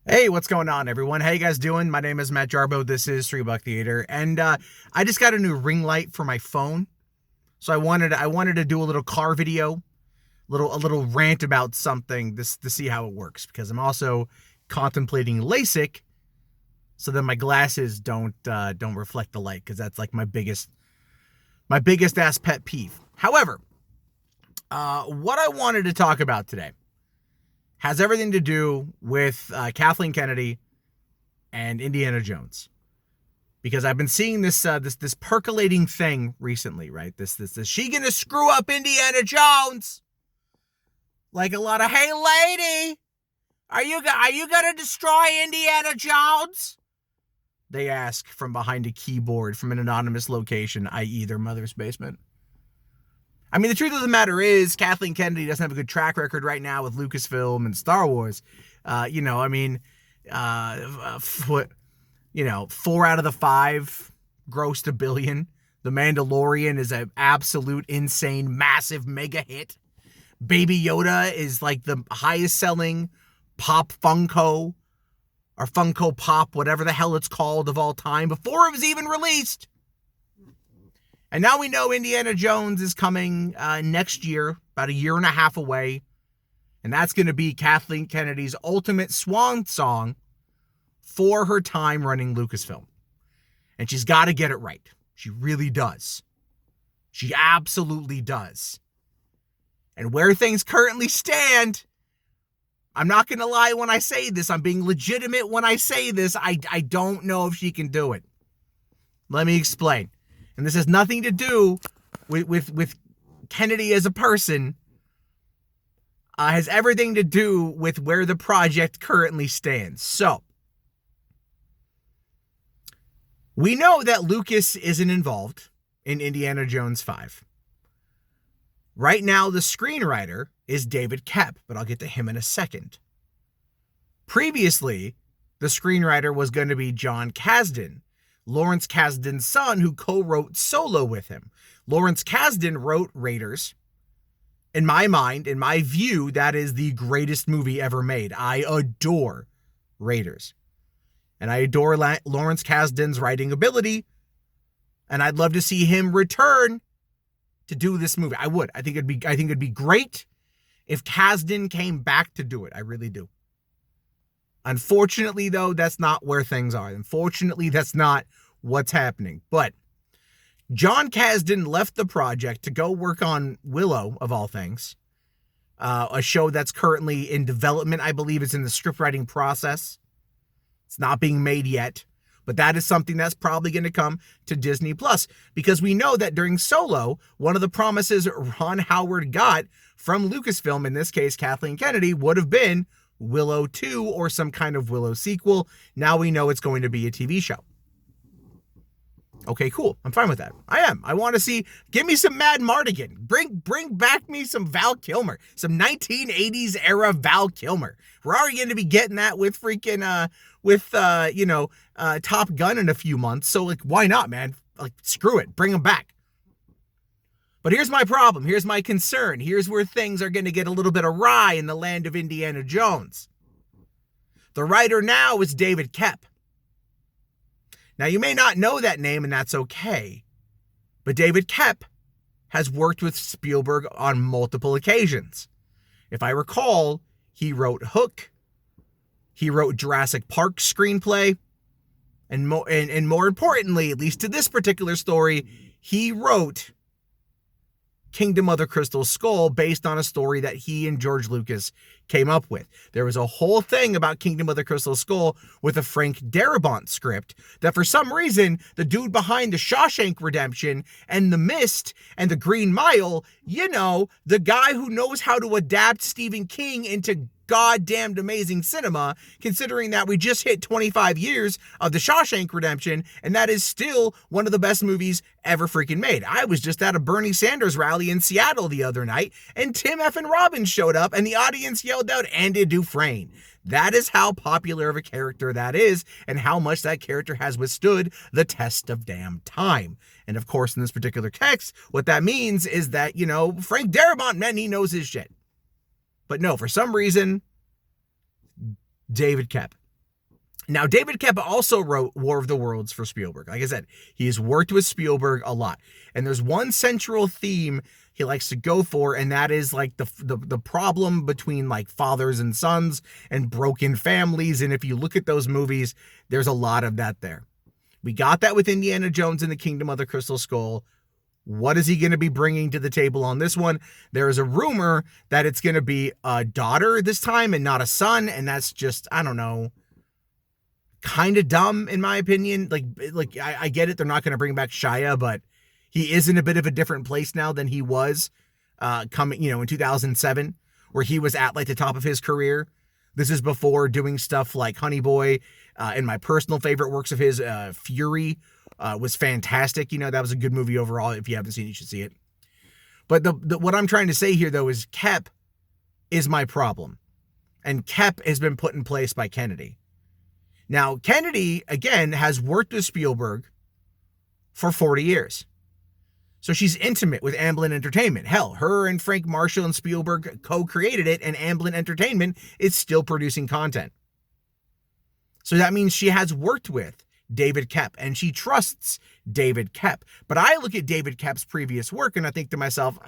Hey, what's going on, everyone? How you guys doing? My name is Matt Jarbo. This is $3 Theater, and I just got a new ring light for my phone, so I wanted to do a little car video, a little rant about something this to see how it works, because I'm also contemplating LASIK, so that my glasses don't reflect the light, because that's like my biggest ass pet peeve. However, what I wanted to talk about today has everything to do with Kathleen Kennedy and Indiana Jones, because I've been seeing this percolating thing recently, right? This is she gonna screw up Indiana Jones? Like a lot of, hey lady, are you gonna destroy Indiana Jones? They ask from behind a keyboard from an anonymous location, i.e., their mother's basement. I mean, the truth of the matter is, Kathleen Kennedy doesn't have a good track record right now with Lucasfilm and Star Wars. 4 out of the 5 grossed $1 billion. The Mandalorian is an absolute insane, massive mega hit. Baby Yoda is like the highest selling pop Funko, or Funko Pop, whatever the hell it's called, of all time, before it was even released. And now we know Indiana Jones is coming next year, about a year and a half away. And that's going to be Kathleen Kennedy's ultimate swan song for her time running Lucasfilm. And she's got to get it right. She really does. She absolutely does. And where things currently stand, I'm not going to lie when I say this. I'm being legitimate when I say this. I don't know if she can do it. Let me explain. And this has nothing to do with Kennedy as a person. Has everything to do with where the project currently stands. So, we know that Lucas isn't involved in Indiana Jones 5. Right now, the screenwriter is David Koepp, but I'll get to him in a second. Previously, the screenwriter was going to be John Kasdan, Lawrence Kasdan's son, who co-wrote Solo with him. Lawrence Kasdan wrote Raiders. In my mind, in my view, that is the greatest movie ever made. I adore Raiders. And I adore Lawrence Kasdan's writing ability. And I'd love to see him return to do this movie. I would. I think it'd be great if Kasdan came back to do it. I really do. Unfortunately, though, that's not where things are. Unfortunately, that's not what's happening. But John Kasdan left the project to go work on Willow, of all things, a show that's currently in development. I believe it's in the script writing process. It's not being made yet, but that is something that's probably going to come to Disney Plus, because we know that during Solo, one of the promises Ron Howard got from Lucasfilm, in this case Kathleen Kennedy, would have been Willow 2 or some kind of Willow sequel. Now we know it's going to be a TV show. Okay, cool. I'm fine with that. I am. I want to see, give me some Mad Mardigan. Bring back me some Val Kilmer. Some 1980s era Val Kilmer. We're already going to be getting that with freaking, Top Gun in a few months. So, like, why not, man? Like, screw it. Bring them back. But here's my problem. Here's my concern. Here's where things are going to get a little bit awry in the land of Indiana Jones. The writer now is David Koepp. Now, you may not know that name, and that's okay. But David Koepp has worked with Spielberg on multiple occasions. If I recall, he wrote Hook. He wrote Jurassic Park screenplay. And more importantly, at least to this particular story, he wrote Kingdom of the Crystal Skull, based on a story that he and George Lucas came up with. There was a whole thing about Kingdom of the Crystal Skull with a Frank Darabont script that for some reason, the dude behind the Shawshank Redemption and The Mist and The Green Mile, the guy who knows how to adapt Stephen King into goddamned amazing cinema, considering that we just hit 25 years of The Shawshank Redemption, and that is still one of the best movies ever freaking made. I was just at a Bernie Sanders rally in Seattle the other night, and Tim effing Robbins showed up, and the audience yelled out, "Andy Dufresne." That is how popular of a character that is, and how much that character has withstood the test of damn time. And of course, in this particular text, what that means is that, Frank Darabont, man, he knows his shit. But no, for some reason, David Koepp. Now, David Koepp also wrote War of the Worlds for Spielberg. Like I said, he's worked with Spielberg a lot. And there's one central theme he likes to go for, and that is like the problem between like fathers and sons and broken families. And if you look at those movies, there's a lot of that there. We got that with Indiana Jones and the Kingdom of the Crystal Skull. What is he going to be bringing to the table on this one? There is a rumor that it's going to be a daughter this time and not a son. And that's just, I don't know, kind of dumb in my opinion. Like I get it. They're not going to bring back Shia, but he is in a bit of a different place now than he was coming, in 2007, where he was at like the top of his career. This is before doing stuff like Honey Boy, and my personal favorite works of his, Fury, was fantastic. That was a good movie overall. If you haven't seen it, you should see it. But what I'm trying to say here, though, is Koepp is my problem. And Koepp has been put in place by Kennedy. Now, Kennedy, again, has worked with Spielberg for 40 years. So she's intimate with Amblin Entertainment. Hell, her and Frank Marshall and Spielberg co-created it, and Amblin Entertainment is still producing content. So that means she has worked with David Koepp, and she trusts David Koepp. But I look at David Koepp's previous work, and I think to myself,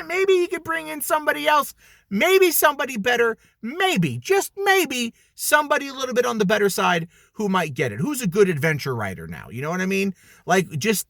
maybe he could bring in somebody else, maybe somebody better, maybe, just maybe, somebody a little bit on the better side who might get it, who's a good adventure writer now, you know what I mean? Like, just,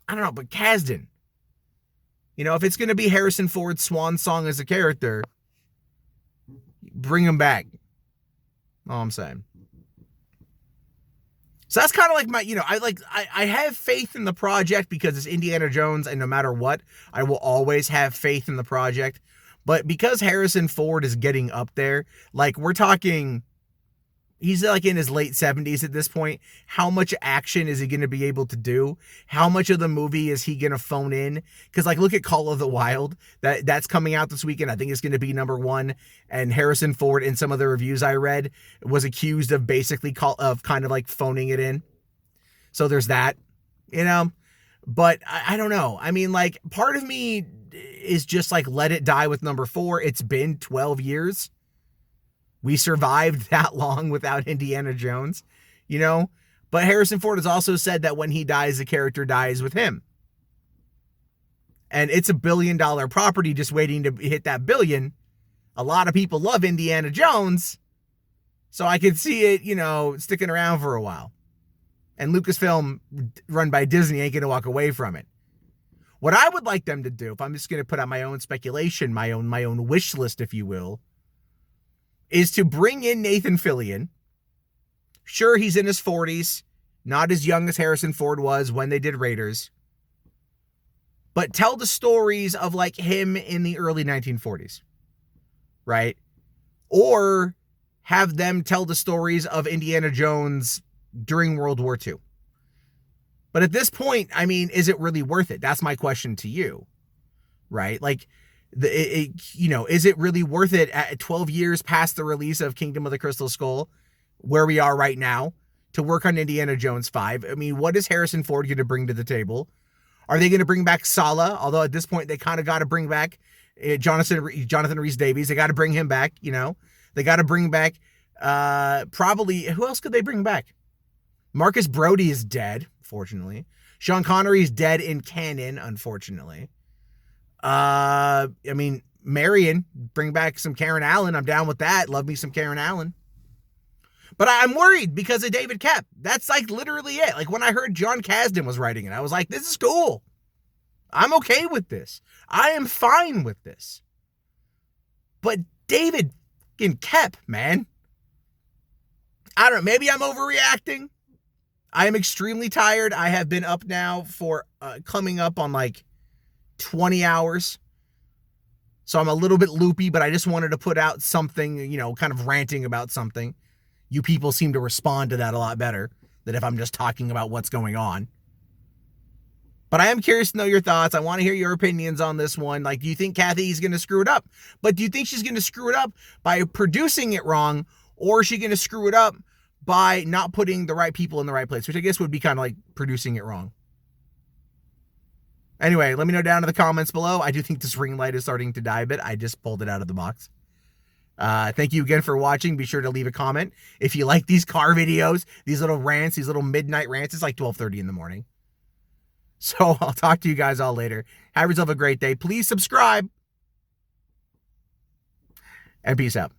I don't know, but Kasdan, if it's going to be Harrison Ford's swan song as a character, bring him back. All I'm saying. So that's kind of like my, I have faith in the project because it's Indiana Jones, and no matter what, I will always have faith in the project. But because Harrison Ford is getting up there, like we're talking, he's like in his late 70s at this point. How much action is he going to be able to do? How much of the movie is he going to phone in? Because like, look at Call of the Wild. That's coming out this weekend. I think it's going to be #1. And Harrison Ford, in some of the reviews I read, was accused of basically kind of like phoning it in. So there's that, But I don't know. I mean, like, part of me is just like, let it die with #4. It's been 12 years. We survived that long without Indiana Jones, But Harrison Ford has also said that when he dies, the character dies with him. And it's $1 billion property just waiting to hit that billion. A lot of people love Indiana Jones, so I could see it, sticking around for a while. And Lucasfilm, run by Disney, ain't going to walk away from it. What I would like them to do, if I'm just going to put out my own speculation, my own wish list, if you will, is to bring in Nathan Fillion. Sure, he's in his 40s, not as young as Harrison Ford was when they did Raiders, but tell the stories of like him in the early 1940s, right? Or have them tell the stories of Indiana Jones during World War II. But at this point, I mean, is it really worth it? That's my question to you, right? Like, is it really worth it at 12 years past the release of Kingdom of the Crystal Skull, where we are right now, to work on Indiana Jones 5? I mean, what is Harrison Ford going to bring to the table? Are they going to bring back Sala? Although at this point, they kind of got to bring back Jonathan Rhys-Davies. They got to bring him back, They got to bring back, probably, who else could they bring back? Marcus Brody is dead, fortunately. Sean Connery is dead in canon, unfortunately. I mean, Marion, bring back some Karen Allen. I'm down with that. Love me some Karen Allen. But I'm worried because of David Koepp. That's like literally it. Like when I heard John Kasdan was writing it, I was like, this is cool. I'm okay with this. I am fine with this. But David fucking Koepp, man. I don't know. Maybe I'm overreacting. I am extremely tired. I have been up now for coming up on like 20 hours. So I'm a little bit loopy, but I just wanted to put out something, kind of ranting about something. You people seem to respond to that a lot better than if I'm just talking about what's going on. But I am curious to know your thoughts. I want to hear your opinions on this one. Like, do you think Kathy's going to screw it up? But do you think she's going to screw it up by producing it wrong? Or is she going to screw it up by not putting the right people in the right place? Which I guess would be kind of like producing it wrong. Anyway, let me know down in the comments below. I do think this ring light is starting to die a bit. I just pulled it out of the box. Thank you again for watching. Be sure to leave a comment if you like these car videos, these little rants, these little midnight rants. It's like 12:30 in the morning. So I'll talk to you guys all later. Have yourself a great day. Please subscribe. And peace out.